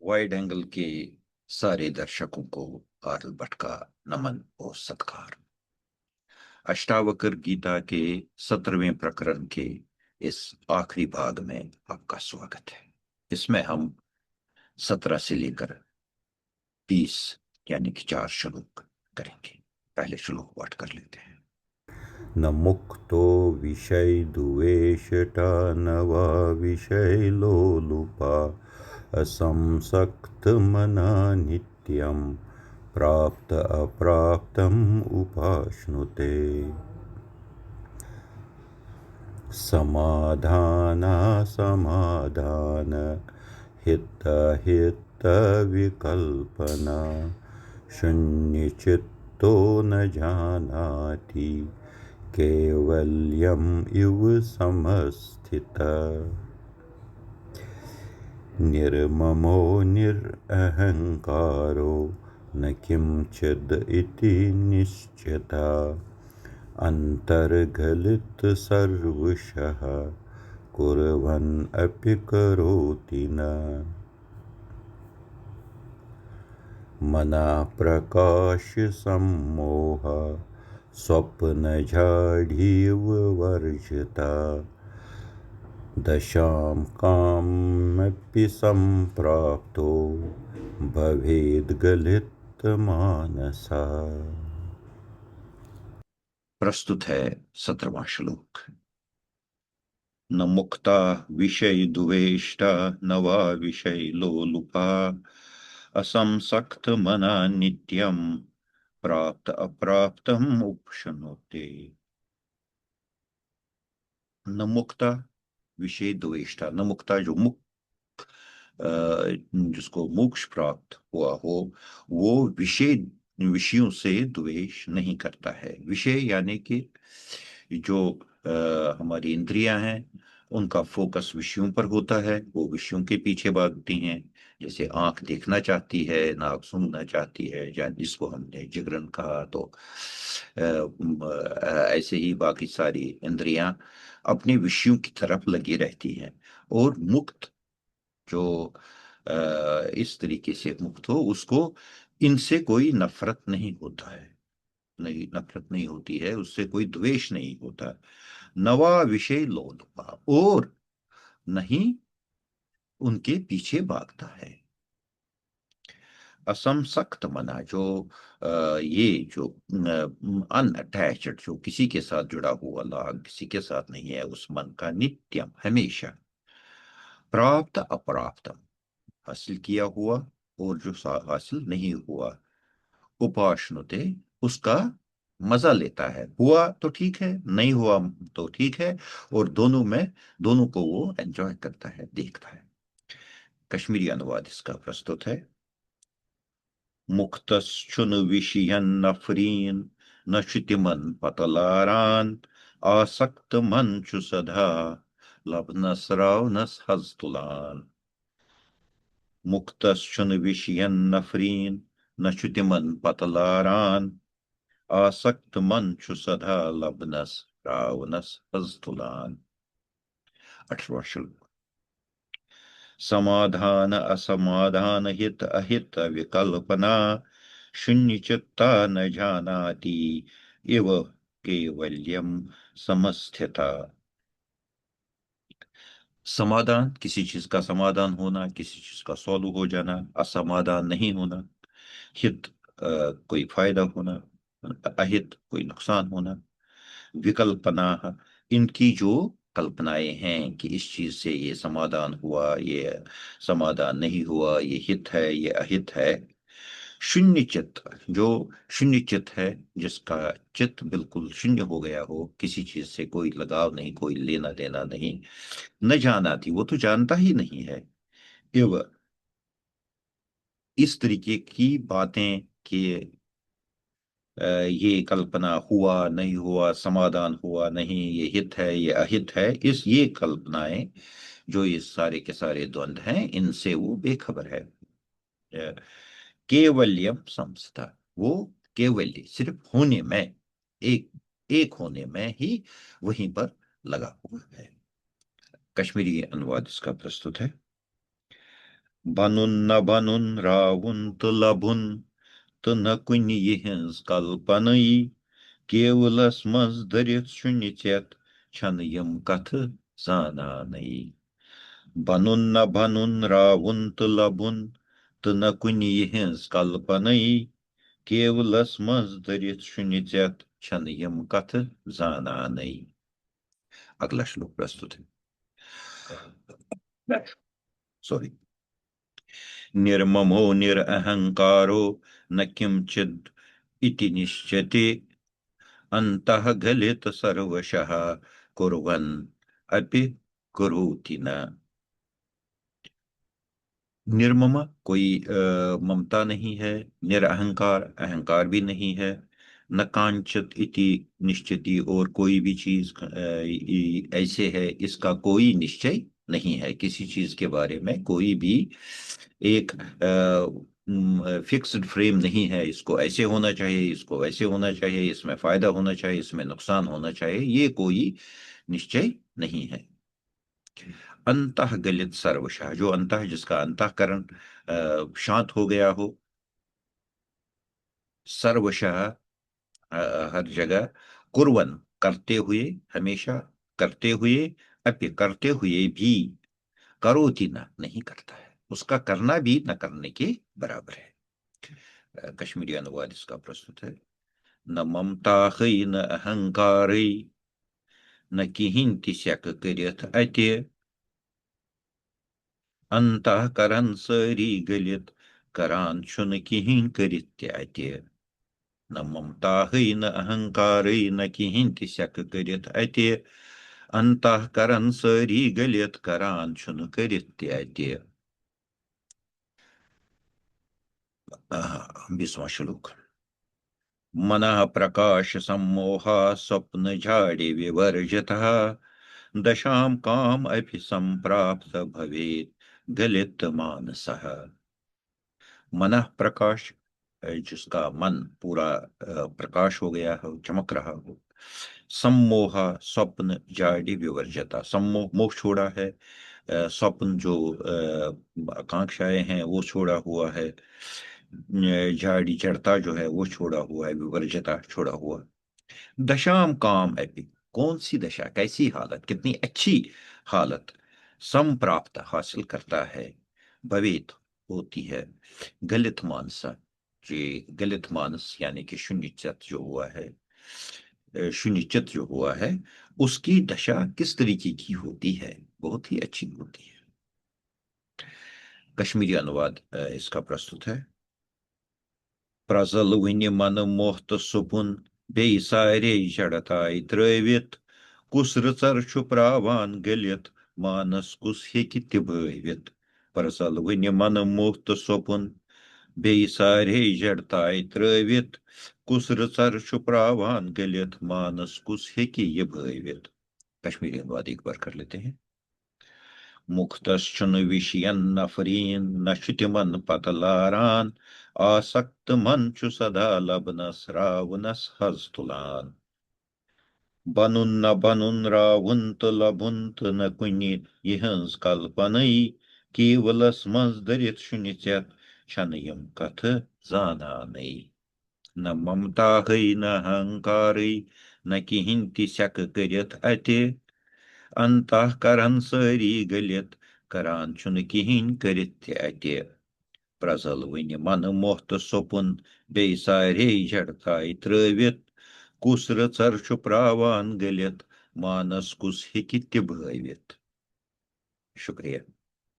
Wide angle के सारे दर्शकों को आदल भट्ट का नमन और सत्कार। अष्टावक्र गीता के 17वें प्रकरण के इस आखिरी भाग में आपका स्वागत है। इसमें हम 17 से लेकर 20 यानी कि 4 श्लोक करेंगे। पहले श्लोक पाठ कर लेते हैं। न मुक्तो विषयदुवेशटा न वा विषयलोलुपा असंसक्तमना नित्यं प्राप्त अप्राप्तम् उपाश्नुते। समाधाना समाधान हित हित विकल्पना शून्यचित्तो न जानाति कैवल्यम् इव समस्थितः। निर्ममो निरहङ्कारो न किंचिद् इति निश्चिता अन्तर्गलितसर्वशः कुर्वन् अपि करोति न। मना प्रकाशसम्मोह स्वप्नझाडीव वर्जिता दशां कामपि सम्प्राप्तो भवेद्गलितमानसा। प्रस्तुत है 17वां श्लोक। न मुक्ता विषय दुवेष्टा न वा विषय लोलुपा असंसक्त मना नित्यम प्राप्त अप्राप्तम उपशनोते। न मुक्ता विषय द्वेष्टा, न मुक्ता जो मुक्त जिसको मोक्ष प्राप्त हुआ हो वो विषयों से द्वेष नहीं करता है। विषय यानी कि जो हमारी इंद्रियां हैं उनका फोकस विषयों पर होता है, वो विषयों के पीछे भागती हैं। जैसे आंख देखना चाहती है, नाक सुनना चाहती है, या जिसको हमने जिगरन कहा, तो ऐसे ही बाकी सारी इंद्रियां अपने विषयों की तरफ लगी रहती हैं। और मुक्त जो इस तरीके से मुक्त हो उसको इनसे कोई नफरत नहीं होता है, नहीं नफरत नहीं होती है, उससे कोई द्वेष नहीं होता। नवा विषय लोलुपा, और नहीं उनके पीछे भागता है। असंसक्त मना जो ये जो अनअटैच्ड, जो किसी के साथ जुड़ा हुआ लाग किसी के साथ नहीं है, उस मन का नित्यम हमेशा प्राप्त अप्राप्तम, हासिल किया हुआ और जो हासिल नहीं हुआ, उपाश्नुते, उसका मजा लेता है। हुआ तो ठीक है, नहीं हुआ तो ठीक है, और दोनों को वो एंजॉय करता है, देखता है। कश्मीरी अनुवाद इसका प्रस्तुत है। मुक्तश्चुन विषयन् नफरीन् न शुतिमन पतलारान आसक्त मंचु सदा लब्नस्राव नस हस्तुलान। मुक्तश्चुन विषयन् नफरीन् न शुतिमन पतलारान आसक्त मंचु सदा लब्नस रावनस हस्तुलान। 18वां श्लोक। समाधान असमाधान हित अहित विकल्पना शून्य चित्ता न जानाति इव कैवल्यम समस्थिता। समाधान, किसी चीज का समाधान होना, किसी चीज का सॉल्व हो जाना। असमाधान, नहीं होना। हित कोई फायदा होना, अहित कोई नुकसान होना। विकल्पना, इनकी जो कल्पनाएं हैं कि इस चीज से ये समाधान हुआ, ये समाधान नहीं हुआ, ये हित है, ये अहित है। शून्य चित्त, जो शून्य चित्त है, जिसका चित्त बिल्कुल शून्य हो गया हो, किसी चीज से कोई लगाव नहीं, कोई लेना देना नहीं। न जाना थी, वो तो जानता ही नहीं है। एव, इस तरीके की बातें कि ये कल्पना हुआ नहीं हुआ, समाधान हुआ नहीं, ये हित है ये अहित है, ये कल्पनाएं, जो ये सारे के सारे द्वंद्व हैं, इनसे वो बेखबर है। केवल्यम समझता, वो केवल्य सिर्फ होने में, एक एक होने में ही वहीं पर लगा हुआ है। कश्मीरी अनुवाद इसका प्रस्तुत है। बनून न बनून रावुन तो लभुन तो न कुन यिहंज कल्पनई केवलस मंज दरित शुनिचेत छन यम कथ जानानई बनून न बनून रावुन तो लभुन तो न कुन यिहंज कल्पनई केवलस मंज दरित शुनिचेत छन यम कथ जानानई। अगला श्लोक प्रस्तुत है। सॉरी। निर्ममो निरअहंकारो न किंचिद इति निश्चते अंतः गलित सर्वशः कुर्वन् अपि करोति न। निर्मम कोई ममता नहीं है, निरअहंकार अहंकार भी नहीं है, न कांचित इति निश्चिति और कोई भी चीज ऐसे है इसका कोई निश्चय नहीं है। किसी चीज के बारे में कोई भी एक फिक्स्ड फ्रेम नहीं है, इसको ऐसे होना चाहिए, इसको वैसे होना चाहिए, इसमें फायदा होना चाहिए, इसमें नुकसान होना चाहिए, ये कोई निश्चय नहीं है। अंतः गलित सर्वशः, जो अंतः जिसका अंतःकरण शांत हो गया हो, सर्वशः हर जगह, कुर्वन करते हुए, हमेशा करते हुए, अपि करते हुए भी, करोति न नहीं करता है, उसका करना भी न करने के बराबर है। कश्मीरी अनुवाद इसका प्रस्तुत है। न ममता है न अहंकार न किहिं ति शक करियथ अति अंतःकरण सरी गलित करान छुन किहिं करित अति न ममता है न अहंकार न किहिं ति शक करित अति अंतःकरण सरी गलित करान छुन करित अति। 20वां श्लोक। मनः प्रकाश सम्मोहा स्वप्न झाड़ि विवर्जितः दशाम काम अपि संप्राप्त भवेत गलित मानसः। मनः प्रकाश, जिसका मन पूरा प्रकाश हो गया हो, चमक रहा हो। सम्मोह स्वप्न जाडी विवर्जता, सम्मोह मोह छोड़ा है, स्वप्न जो आकांक्षाएं हैं वो छोड़ा हुआ है, झाड़ी चढ़ता जो है वो छोड़ा हुआ है, विवर्जता छोड़ा हुआ। दशाम काम एपि, कौन सी दशा, कैसी हालत, कितनी अच्छी हालत, संप्राप्त हासिल करता है, भवेत होती है, गलित मानसा, जे गलित मानस यानी कि शून्यचित जो हुआ है, शून्यचित जो हुआ है, उसकी दशा किस तरीके की होती है, बहुत ही अच्छी होती है। कश्मीरी अनुवाद इसका प्रस्तुत है। प्रजलवनि मन मोहत सुपुन बेई सारे जड़ताई त्रवित कुस रचर छुप्रावान गलित मानस कुस हेकि तिबवित। प्रजलवनि मन मोहत सुपुन बेई सारे जड़ताई त्रवित कुस रचर छुप्रावान गलित मानस कुस हेकि ये भवित। कश्मीरी अनुवाद एक बार कर लेते हैं। मुक्तश्चन विषयन नफरीन न तिमन पतलारान आसक्त मंचु सदा लबनस रावनस हस्तुलान। बनुन न बनुन रावुंत लबुंत न कुनि यहंस कल्पनई केवलस मंज दरित शुनिचत छन यम कथ जाना नई। न ममता है न अहंकार न किहिं शक करित अति अंतःकरण सरी गलित करान छुन किहिं करित अति। प्रजलवनि मन मोहत सोपुन बेई सारे जड़ताई त्रवित कुस रचर छुप्रावान गलित मानस कुस हेकि तिबवित। शुक्रिया।